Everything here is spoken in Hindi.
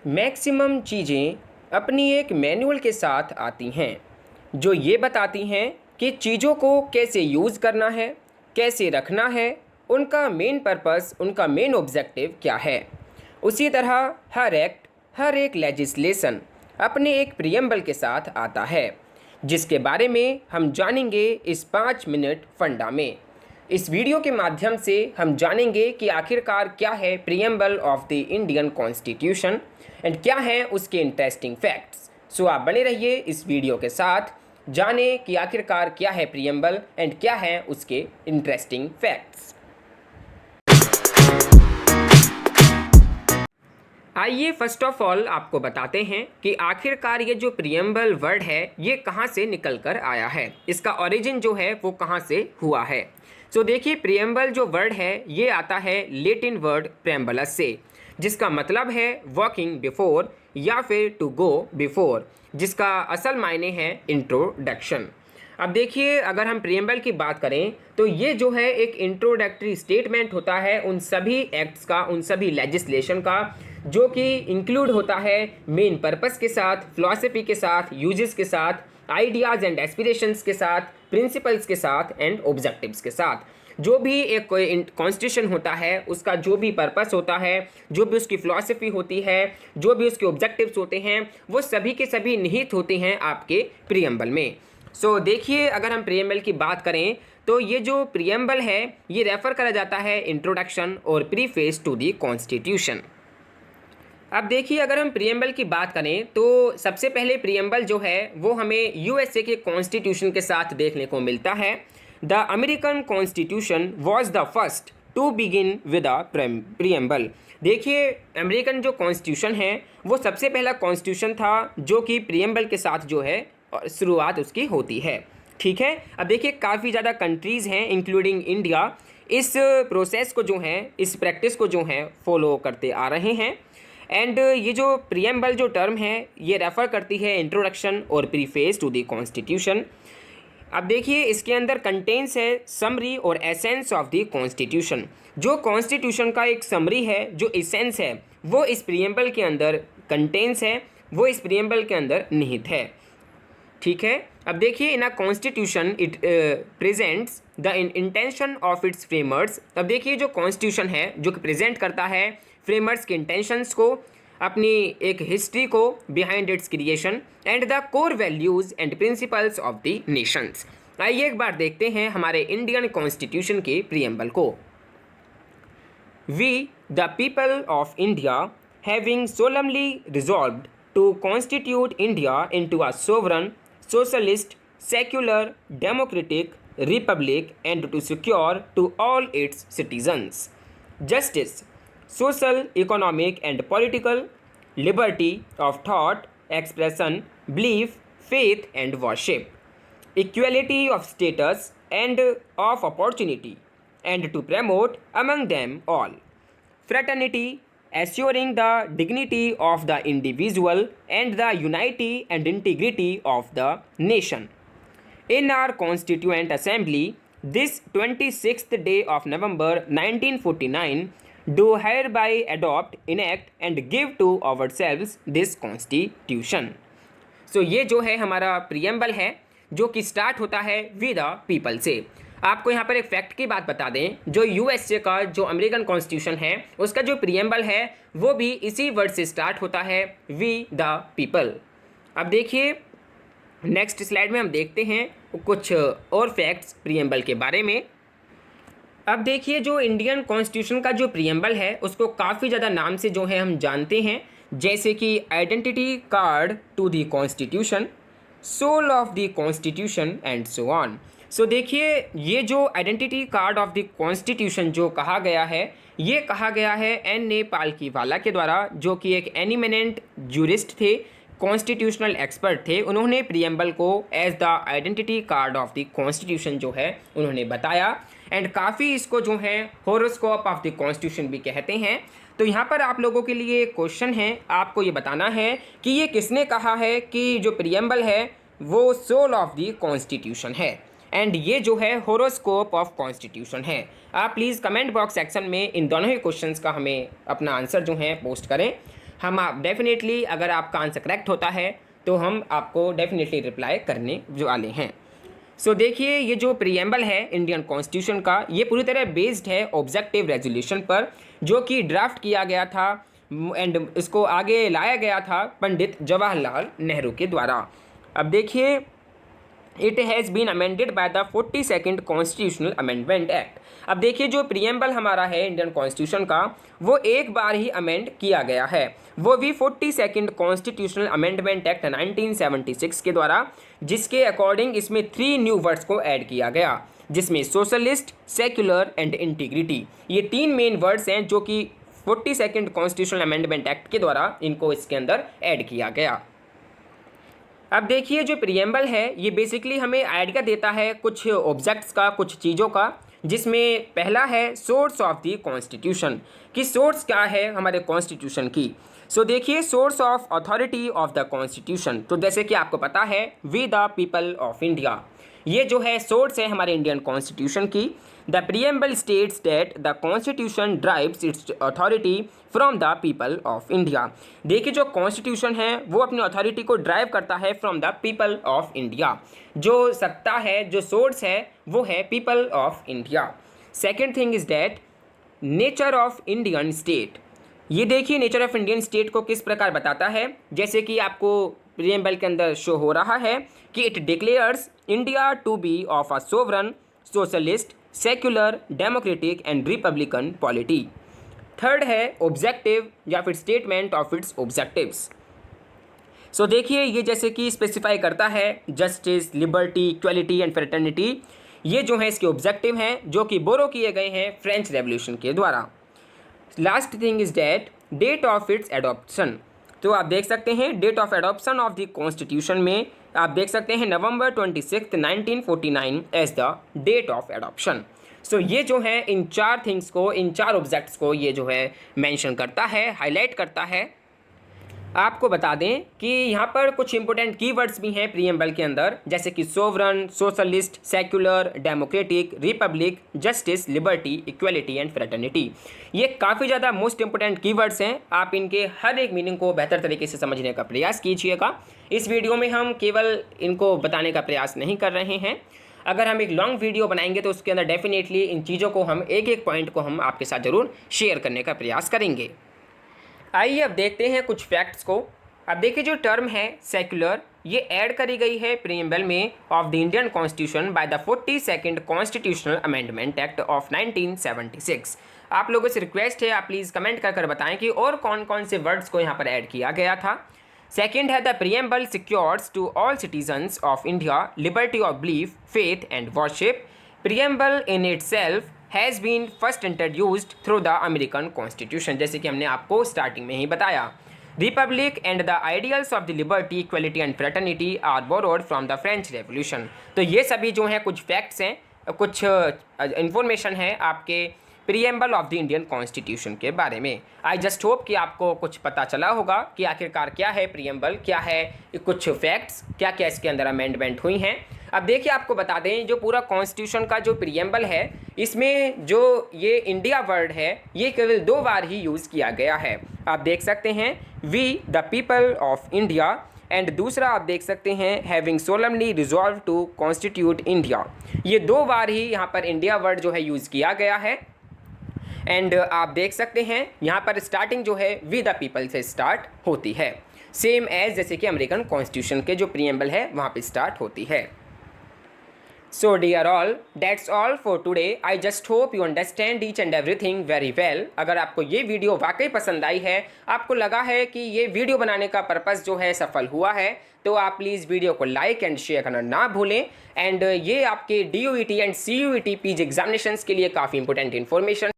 मैक्सिमम चीज़ें अपनी एक मैनुअल के साथ आती हैं जो ये बताती हैं कि चीज़ों को कैसे यूज़ करना है, कैसे रखना है, उनका मेन पर्पस, उनका मेन ऑब्जेक्टिव क्या है। उसी तरह हर एक्ट, हर एक लेजिस्लेशन अपने एक प्रियम्बल के साथ आता है, जिसके बारे में हम जानेंगे इस 5 मिनट फंडा में। इस वीडियो के माध्यम से हम जानेंगे कि आखिरकार क्या है preamble of the Indian constitution and क्या है उसके इंटरेस्टिंग फैक्ट्स। सो आप बने रहिए इस वीडियो के साथ, जाने कि आखिरकार क्या है प्रियम्बल एंड क्या है उसके इंटरेस्टिंग फैक्ट्स। आइए फर्स्ट ऑफ ऑल आपको बताते हैं कि आखिरकार ये जो प्रियम्बल वर्ड है ये कहाँ से निकल कर आया है, इसका ओरिजिन जो है वो कहाँ से हुआ है। सो देखिए, प्रियम्बल जो वर्ड है ये आता है लेटिन वर्ड प्रेम्बलस से, जिसका मतलब है वॉकिंग बिफोर या फिर टू गो बिफोर, जिसका असल मायने है इंट्रोडक्शन। अब देखिए, अगर हम प्रियम्बल की बात करें तो ये जो है एक इंट्रोडक्टरी स्टेटमेंट होता है उन सभी एक्ट्स का, उन सभी लेजिस्लेशन का, जो कि इंक्लूड होता है मेन पर्पस के साथ, फिलॉसफी के साथ, यूजेस के साथ, आइडियाज़ एंड एस्पिरेशंस के साथ, प्रिंसिपल्स के साथ एंड ऑब्जेक्टिव्स के साथ। जो भी एक कॉन्स्टिट्यूशन होता है उसका जो भी पर्पस होता है, जो भी उसकी फिलॉसफी होती है, जो भी उसके ऑब्जेक्टिव्स होते हैं, वो सभी के सभी निहित होते हैं आपके प्रियम्बल में। सो देखिए, अगर हम प्रियम्बल की बात करें तो ये जो प्रियम्बल है ये रेफर करा जाता है इंट्रोडक्शन और प्रीफेस टू दी कॉन्स्टिट्यूशन। अब देखिए, अगर हम प्रियम्बल की बात करें तो सबसे पहले प्रियम्बल जो है वो हमें यूएसए के कॉन्स्टिट्यूशन के साथ देखने को मिलता है। The American constitution was the first to begin with a preamble. देखिए, अमेरिकन जो कॉन्स्टिट्यूशन है वो सबसे पहला कॉन्स्टिट्यूशन था जो कि प्रियम्बल के साथ जो है शुरुआत उसकी होती है। ठीक है, अब देखिए काफ़ी ज़्यादा कंट्रीज़ हैं इंक्लूडिंग इंडिया इस प्रोसेस को जो है, इस प्रैक्टिस को जो है फॉलो करते आ रहे हैं। एंड ये जो प्रियम्बल जो टर्म है ये रेफ़र करती है इंट्रोडक्शन और प्रीफेस टू द कॉन्स्टिट्यूशन। अब देखिए, इसके अंदर कंटेंस है समरी और एसेंस ऑफ द कॉन्स्टिट्यूशन। जो कॉन्स्टिट्यूशन का एक समरी है, जो एसेंस है, वो इस प्रियम्बल के अंदर कंटेंस है, वो इस प्रियम्बल के अंदर निहित है। ठीक है, अब देखिए, in a constitution it presents the intention of its framers. अब देखिए, जो कॉन्स्टिट्यूशन है जो कि प्रेजेंट करता है फ्रेमर्स के इंटेंशंस को, अपनी एक हिस्ट्री को behind its creation and the core values and principles of the nations. आइए एक बार देखते हैं हमारे इंडियन कॉन्स्टिट्यूशन के प्रियम्बल को। We the people of India having solemnly resolved to constitute India into a sovereign socialist, secular, democratic republic and to secure to all its citizens justice, social, economic and political liberty of thought, expression, belief, faith and worship, equality of status and of opportunity, and to promote among them all fraternity, assuring the dignity of the individual and the unity and integrity of the nation. In our Constituent Assembly, this 26th day of November 1949, do hereby adopt, enact and give to ourselves this Constitution. So ये जो है हमारा प्रियम्बल है जो कि स्टार्ट होता है विद द पीपल से। आपको यहाँ पर एक फैक्ट की बात बता दें, जो यूएसए का जो अमेरिकन कॉन्स्टिट्यूशन है उसका जो प्रियम्बल है वो भी इसी वर्ड से स्टार्ट होता है, वी द पीपल। अब देखिए, नेक्स्ट स्लाइड में हम देखते हैं कुछ और फैक्ट्स प्रियम्बल के बारे में। अब देखिए, जो इंडियन कॉन्स्टिट्यूशन का जो प्रियम्बल है उसको काफ़ी ज़्यादा नाम से जो है हम जानते हैं, जैसे कि identity card to the constitution, soul of the constitution and so on. So देखिए, ये जो identity card of the constitution जो कहा गया है ये कहा गया है N.A. पालकीवाला के द्वारा, जो कि एक एनिमिनेंट जूरिस्ट थे, कॉन्स्टिट्यूशनल एक्सपर्ट थे। उन्होंने प्रियम्बल को as the identity card of the constitution जो है उन्होंने बताया एंड काफ़ी इसको जो है होरोस्कोप ऑफ द कॉन्स्टिट्यूशन भी कहते हैं। तो यहाँ पर आप लोगों के लिए एक क्वेश्चन है, आपको ये बताना है कि ये किसने कहा है कि जो प्रियम्बल है वो सोल ऑफ द कॉन्स्टिट्यूशन है एंड ये जो है होरोस्कोप ऑफ कॉन्स्टिट्यूशन है। आप प्लीज़ कमेंट बॉक्स सेक्शन में इन दोनों ही क्वेश्चंस का हमें अपना आंसर जो है पोस्ट करें। हम आप डेफिनेटली, अगर आपका आंसर करेक्ट होता है तो हम आपको डेफिनेटली रिप्लाई करने जो वाले हैं। सो देखिए, ये जो प्रीएम्बल है इंडियन कॉन्स्टिट्यूशन का, ये पूरी तरह बेस्ड है ऑब्जेक्टिव रेजोल्यूशन पर, जो कि ड्राफ्ट किया गया था एंड इसको आगे लाया गया था पंडित जवाहरलाल नेहरू के द्वारा। अब देखिए, it has been amended by the 42nd constitutional amendment act. अब देखिए, जो प्रीएम्बल हमारा है इंडियन कॉन्स्टिट्यूशन का, वो एक बार ही अमेंड किया गया है, वो भी 42nd कॉन्स्टिट्यूशनल अमेंडमेंट एक्ट 1976 के द्वारा, जिसके अकॉर्डिंग इसमें 3 न्यू वर्ड्स को ऐड किया गया, जिसमें सोशलिस्ट, सेक्युलर एंड इंटीग्रिटी, ये 3 मेन वर्ड्स हैं जो कि 42nd कॉन्स्टिट्यूशनल अमेंडमेंट एक्ट के द्वारा इनको इसके अंदर ऐड किया गया। अब देखिए, जो प्रीएम्बल है ये बेसिकली हमें आइडिया देता है कुछ ऑब्जेक्ट्स का, कुछ चीज़ों का, जिसमें पहला है सोर्स ऑफ द कॉन्स्टिट्यूशन, कि सोर्स क्या है हमारे कॉन्स्टिट्यूशन की। सो देखिए, source of authority of the constitution, तो जैसे कि आपको पता है we the people of India, ये जो है सोर्स है हमारे इंडियन कॉन्स्टिट्यूशन की। The preamble states that the constitution drives its authority from the people of India. देखिए, जो कॉन्स्टिट्यूशन है वो अपनी अथॉरिटी को ड्राइव करता है from the people of India. जो सत्ता है, जो सोर्स है, वो है people of India. Second thing is that nature of Indian state, ये देखिए नेचर ऑफ इंडियन स्टेट को किस प्रकार बताता है, जैसे कि आपको प्रीएम्बल के अंदर शो हो रहा है कि it declares India to be of a sovereign, socialist, secular, democratic and republican polity. Third है ऑब्जेक्टिव या फिर statement of its objectives. So देखिए, ये जैसे कि स्पेसिफाई करता है justice, liberty, equality and fraternity, ये जो है इसके ऑब्जेक्टिव हैं, जो कि बोरो किए गए हैं फ्रेंच रेवोल्यूशन के द्वारा। Last thing is date date of its adoption, तो आप देख सकते हैं date of adoption of the constitution में आप देख सकते हैं November 26, 1949 as the date of adoption. So ये जो है इन 4 थिंग्स को, इन 4 ऑब्जेक्ट्स को ये जो है मेंशन करता है, हाईलाइट करता है। आपको बता दें कि यहाँ पर कुछ इंपॉर्टेंट कीवर्ड्स भी हैं प्रीएम्बल के अंदर, जैसे कि sovereign, socialist, secular, democratic, Republic, justice, liberty, equality and fraternity. ये काफ़ी ज़्यादा मोस्ट इंपॉर्टेंट कीवर्ड्स हैं। आप इनके हर एक मीनिंग को बेहतर तरीके से समझने का प्रयास कीजिएगा। इस वीडियो में हम केवल इनको बताने का प्रयास नहीं कर रहे हैं। अगर हम एक लॉन्ग वीडियो बनाएंगे तो उसके अंदर डेफिनेटली इन चीज़ों को हम एक एक पॉइंट को हम आपके साथ ज़रूर शेयर करने का प्रयास करेंगे। आइए अब देखते हैं कुछ फैक्ट्स को। अब देखिए, जो टर्म है सेक्युलर, ये ऐड करी गई है प्रीएम्बल में of the Indian constitution bye the 42nd constitutional amendment act of 1976। आप लोगों से रिक्वेस्ट है, आप प्लीज़ कमेंट कर बताएं कि और कौन कौन से वर्ड्स को यहाँ पर ऐड किया गया था। सेकेंड है the preamble secures to all citizens of India liberty of belief, faith and worship. Preamble in itself has been first introduced through the American constitution, जैसे कि हमने आपको स्टार्टिंग में ही बताया। Republic and the ideals of the liberty, equality and fraternity are borrowed from the French revolution. तो ये सभी जो हैं कुछ फैक्ट्स हैं, कुछ इंफॉर्मेशन है आपके preamble of the Indian constitution के बारे में। आई जस्ट होप कि आपको कुछ पता चला होगा कि आखिरकार क्या है प्रीएम्बल, क्या है कुछ फैक्ट्स, क्या क्या इसके अंदर अमेंडमेंट हुई हैं। अब देखिए, आपको बता दें जो पूरा कॉन्स्टिट्यूशन का जो प्रीएम्बल है, इसमें जो ये इंडिया वर्ड है ये केवल 2 बार ही यूज़ किया गया है। आप देख सकते हैं we the people of India, and दूसरा आप देख सकते हैं having solemnly resolve to constitute India. ये 2 बार ही यहाँ पर इंडिया वर्ड जो है यूज़ किया गया है। एंड आप देख सकते हैं यहाँ पर स्टार्टिंग जो है वी द पीपल से स्टार्ट होती है, सेम एज जैसे कि अमेरिकन कॉन्स्टिट्यूशन के जो प्रीएम्बल है वहाँ पे स्टार्ट होती है। So dear all, that's all for today. I just hope you understand each and everything very well. अगर आपको ये वीडियो वाकई पसंद आई है, आपको लगा है कि ये वीडियो बनाने का पर्पस जो है सफल हुआ है, तो आप प्लीज़ वीडियो को लाइक एंड शेयर करना ना भूलें। एंड ये आपके DUET and CUET PG examinations के लिए काफ़ी इंपॉर्टेंट इन्फॉर्मेशन